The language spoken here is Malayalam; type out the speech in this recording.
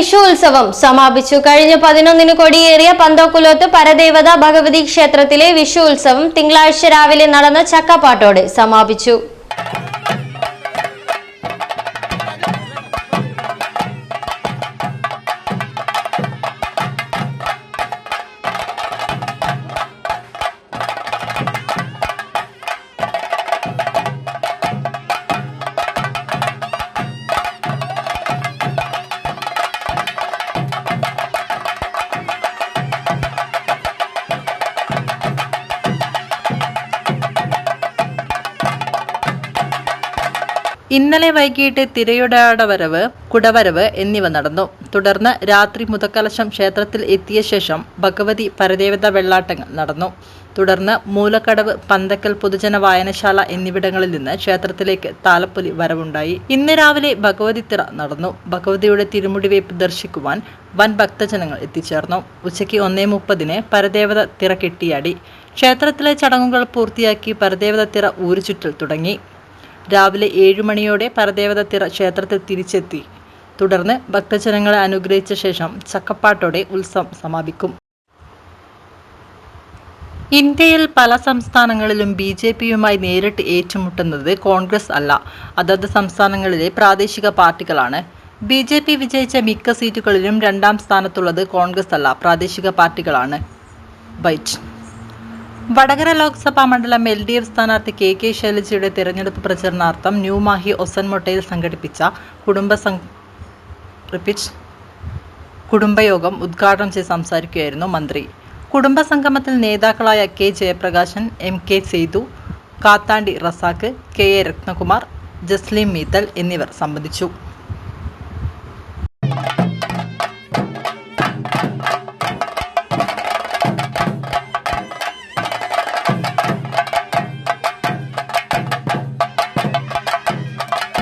വിഷു ഉത്സവം സമാപിച്ചു. കഴിഞ്ഞ 11-ന് കൊടിയേറിയ പന്തോക്കുലോത്ത് പരദേവത ഭഗവതി ക്ഷേത്രത്തിലെ വിഷു ഉത്സവം തിങ്കളാഴ്ച രാവിലെ നടന്ന ചക്കപ്പാട്ടോടെ സമാപിച്ചു. ഇന്നലെ വൈകിട്ട് തിരയുടാടവരവ്, കുടവരവ് എന്നിവ നടന്നു. തുടർന്ന് രാത്രി മുതക്കലശം ക്ഷേത്രത്തിൽ എത്തിയ ശേഷം ഭഗവതി പരദേവത വെള്ളാട്ടങ്ങൾ നടന്നു. തുടർന്ന് മൂലക്കടവ്, പന്തക്കൽ പൊതുജന വായനശാല എന്നിവിടങ്ങളിൽ നിന്ന് ക്ഷേത്രത്തിലേക്ക് താലപ്പൊലി വരവുണ്ടായി. ഇന്ന് രാവിലെ ഭഗവതി തിറ നടന്നു. ഭഗവതിയുടെ തിരുമുടിവയ്പ് ദർശിക്കുവാൻ വൻ ഭക്തജനങ്ങൾ എത്തിച്ചേർന്നു. ഉച്ചയ്ക്ക് 1:30-ന് പരദേവത തിറ കെട്ടിയാടി. ക്ഷേത്രത്തിലെ ചടങ്ങുകൾ പൂർത്തിയാക്കി പരദേവത തിറ ഊരുചുറ്റൽ തുടങ്ങി. രാവിലെ 7 മണിയോടെ പരദേവത തിറ ക്ഷേത്രത്തിൽ തിരിച്ചെത്തി. തുടർന്ന് ഭക്തജനങ്ങളെ അനുഗ്രഹിച്ച ശേഷം ചക്കപ്പാട്ടോടെ ഉത്സവം സമാപിക്കും. ഇന്ത്യയിൽ പല സംസ്ഥാനങ്ങളിലും BJPയുമായി നേരിട്ട് ഏറ്റുമുട്ടുന്നത് കോൺഗ്രസ് അല്ല, അതത് സംസ്ഥാനങ്ങളിലെ പ്രാദേശിക പാർട്ടികളാണ്. BJP വിജയിച്ച മിക്ക സീറ്റുകളിലും 2ാം സ്ഥാനത്തുള്ളത് കോൺഗ്രസ് അല്ല, പ്രാദേശിക പാർട്ടികളാണ്. ബൈറ്റ്. വടകര ലോക്സഭാ മണ്ഡലം LDF സ്ഥാനാർത്ഥി KK ശൈലജയുടെ തെരഞ്ഞെടുപ്പ് പ്രചരണാർത്ഥം ന്യൂമാഹി ഒസൻമൊട്ടയിൽ സംഘടിപ്പിച്ച കുടുംബയോഗം ഉദ്ഘാടനം ചെയ്ത് സംസാരിക്കുകയായിരുന്നു മന്ത്രി. കുടുംബസംഗമത്തിൽ നേതാക്കളായ K Jayaprakashan, MK Sethu, Kathandi Razak, KA Ratnakumar, ജസ്ലീം Meethal എന്നിവർ സംബന്ധിച്ചു.